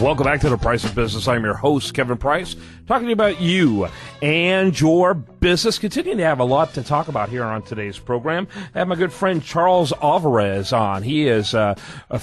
Welcome back to The Price of Business. I'm your host, Kevin Price, talking about you and your business. Continuing to have a lot to talk about here on today's program. I have my good friend Charles Alvarez on. He is an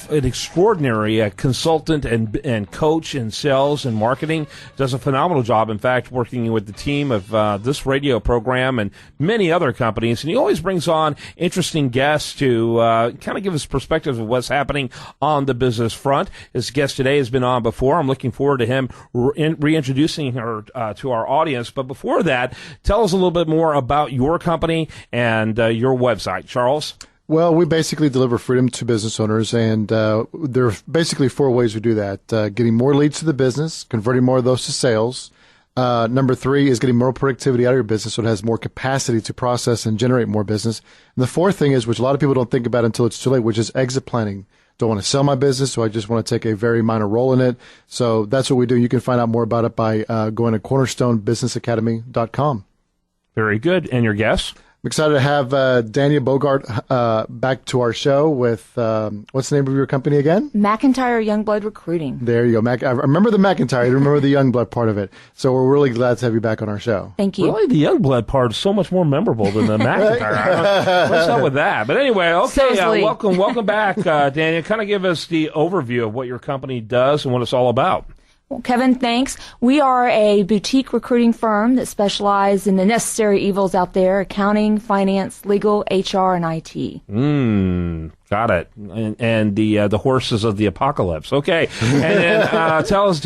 extraordinary consultant and coach in sales and marketing. Does a phenomenal job, in fact, working with the team of this radio program and many other companies. And he always brings on interesting guests to kind of give us perspective of what's happening on the business front. His guest today has been on before. I'm looking forward to him reintroducing her to our audience. But before that, tell us a little bit more about your company and your website, Charles. Well, we basically deliver freedom to business owners, and there are basically four ways we do that. Getting more leads to the business, converting more of those to sales. Number three is getting more productivity out of your business so it has more capacity to process and generate more business. And the fourth thing is, which a lot of people don't think about until it's too late, which is exit planning. Don't want to sell my business, so I just want to take a very minor role in it. So that's what we do. You can find out more about it by going to cornerstonebusinessacademy.com. Very good. And your guest? I'm excited to have Danya Bogart back to our show with, what's the name of your company again? McIntyre Youngblood Recruiting. There you go. I remember the McIntyre. I remember the Youngblood part of it. So we're really glad to have you back on our show. Thank you. Really, the Youngblood part is so much more memorable than the McIntyre. What's up with that? But anyway, okay, welcome back, Danya. Kind of give us the overview of what your company does and what it's all about. Well, Kevin, thanks. We are a boutique recruiting firm that specializes in the necessary evils out there: accounting, finance, legal, HR, and IT. Got it. And the horses of the apocalypse. Okay. And then tell us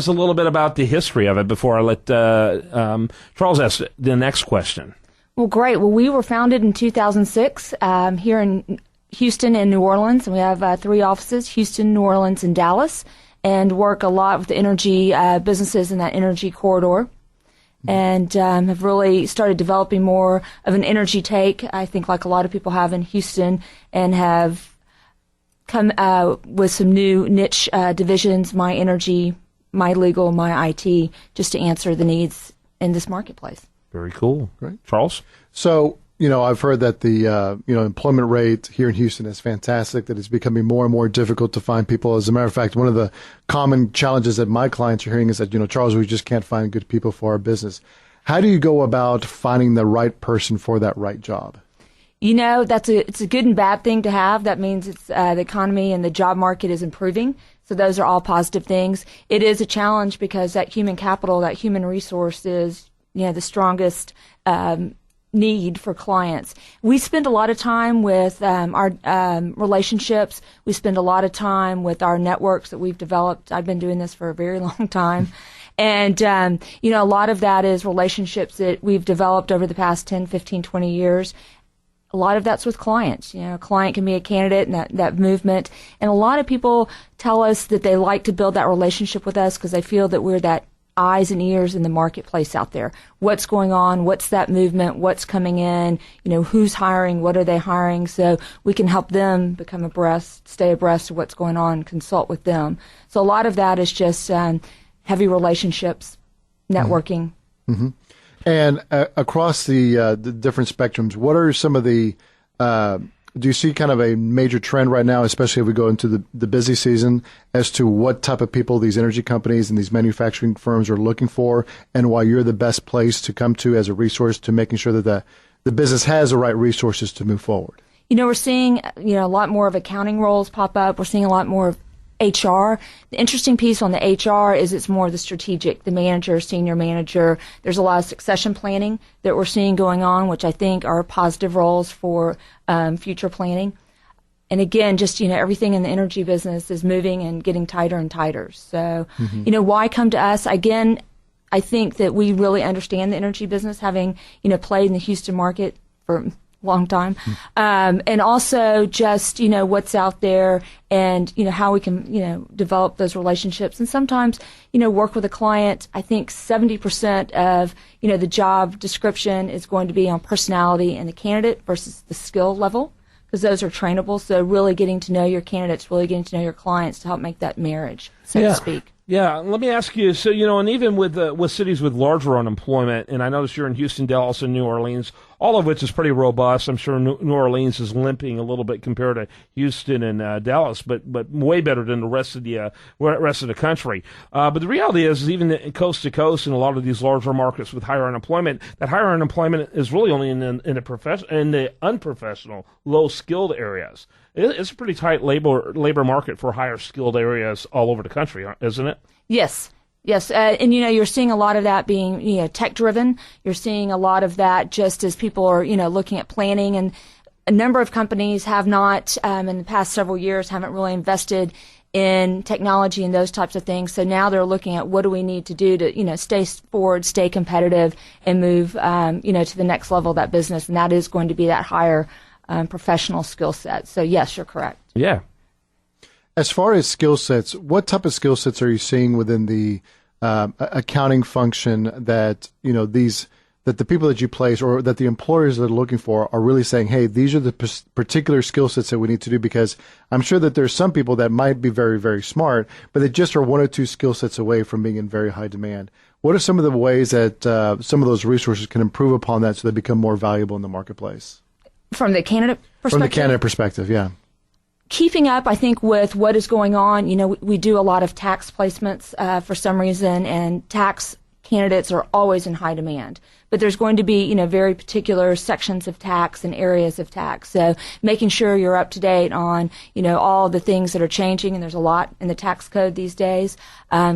a little bit about the history of it before I let Charles ask the next question. Well, great. Well, we were founded in 2006 here in Houston and New Orleans, and we have three offices: Houston, New Orleans, and Dallas. And work a lot with the energy businesses in that energy corridor, and have really started developing more of an energy take, I think, like a lot of people have in Houston, and have come with some new niche divisions: my energy, my legal, my IT, just to answer the needs in this marketplace. Very cool. Right. Charles? So, I've heard that the employment rate here in Houston is fantastic, that it's becoming more and more difficult to find people. As a matter of fact, one of the common challenges that my clients are hearing is that, Charles, we just can't find good people for our business. How do you go about finding the right person for that right job? It's a good and bad thing to have. That means it's the economy and the job market is improving. So those are all positive things. It is a challenge because that human capital, that human resource is, the strongest need for clients. We spend a lot of time with our relationships. We spend a lot of time with our networks that we've developed. I've been doing this for a very long time. And, a lot of that is relationships that we've developed over the past 10, 15, 20 years. A lot of that's with clients. A client can be a candidate in that movement. And a lot of people tell us that they like to build that relationship with us because they feel that we're that eyes and ears in the marketplace out there. What's going on? What's that movement? What's coming in? Who's hiring? What are they hiring? So we can help them stay abreast of what's going on, consult with them. So a lot of that is just heavy relationships, networking. Mm-hmm. And across the different spectrums, what are some of the do you see kind of a major trend right now, especially if we go into the busy season, as to what type of people these energy companies and these manufacturing firms are looking for, and why you're the best place to come to as a resource to making sure that the business has the right resources to move forward? We're seeing a lot more of accounting roles pop up. We're seeing a lot more of HR. The interesting piece on the HR is it's more the strategic, the manager, senior manager. There's a lot of succession planning that we're seeing going on, which I think are positive roles for future planning. And again, just, everything in the energy business is moving and getting tighter and tighter. So, why come to us? Again, I think that we really understand the energy business, having, played in the Houston market for long time. And also just, what's out there and, how we can, develop those relationships. And sometimes, work with a client. I think 70% of, the job description is going to be on personality and the candidate versus the skill level, because those are trainable. So really getting to know your candidates, really getting to know your clients to help make that marriage, so to speak. Yeah, let me ask you, so, and even with cities with larger unemployment, and I notice you're in Houston, Dallas, and New Orleans, all of which is pretty robust. I'm sure New Orleans is limping a little bit compared to Houston and Dallas, but way better than the rest of the country. But the reality is even coast to coast in a lot of these larger markets with higher unemployment, that higher unemployment is really only in the unprofessional, low-skilled areas. It's a pretty tight labor market for higher skilled areas all over the country, isn't it? Yes. Yes, and you're seeing a lot of that being tech driven. You're seeing a lot of that just as people are looking at planning, and a number of companies have not in the past several years haven't really invested in technology and those types of things. So now they're looking at what do we need to do to stay forward, stay competitive, and move to the next level of that business, and that is going to be that higher professional skill set. So yes, you're correct. Yeah. As far as skill sets, what type of skill sets are you seeing within the accounting function that that the people that you place or that the employers that are looking for are really saying, hey, these are the particular skill sets that we need to do? Because I'm sure that there's some people that might be very, very smart, but they just are one or two skill sets away from being in very high demand. What are some of the ways that some of those resources can improve upon that so they become more valuable in the marketplace? From the candidate perspective? From the candidate perspective, yeah. Keeping up, I think, with what is going on. We do a lot of tax placements for some reason, and tax candidates are always in high demand. But there's going to be, very particular sections of tax and areas of tax. So making sure you're up to date on, all the things that are changing, and there's a lot in the tax code these days.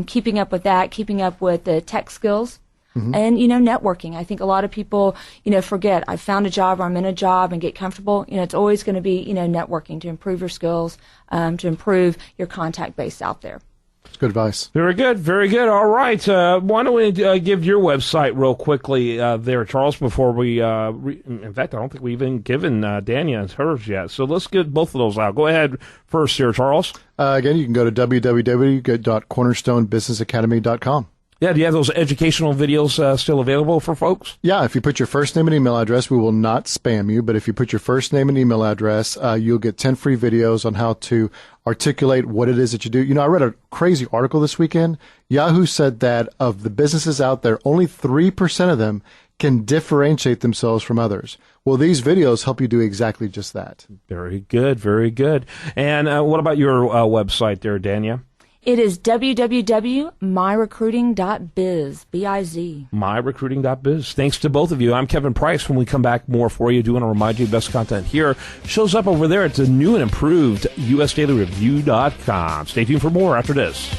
Keeping up with that, keeping up with the tech skills. Mm-hmm. And, networking. I think a lot of people, forget I found a job or I'm in a job and get comfortable. It's always going to be, networking to improve your skills, to improve your contact base out there. That's good advice. Very good. Very good. All right. Why don't we give your website real quickly there, Charles, before we, in fact, I don't think we've even given Danya hers yet. So let's get both of those out. Go ahead first here, Charles. Again, you can go to www.cornerstonebusinessacademy.com. Yeah, do you have those educational videos still available for folks? Yeah, if you put your first name and email address, we will not spam you. But if you put your first name and email address, you'll get 10 free videos on how to articulate what it is that you do. I read a crazy article this weekend. Yahoo said that of the businesses out there, only 3% of them can differentiate themselves from others. Well, these videos help you do exactly just that. Very good, very good. And what about your website there, Danya? It is www.myrecruiting.biz, B-I-Z. Myrecruiting.biz. Thanks to both of you. I'm Kevin Price. When we come back, more for you. Do want to remind you, best content here shows up over there at the new and improved USDailyReview.com. Stay tuned for more after this.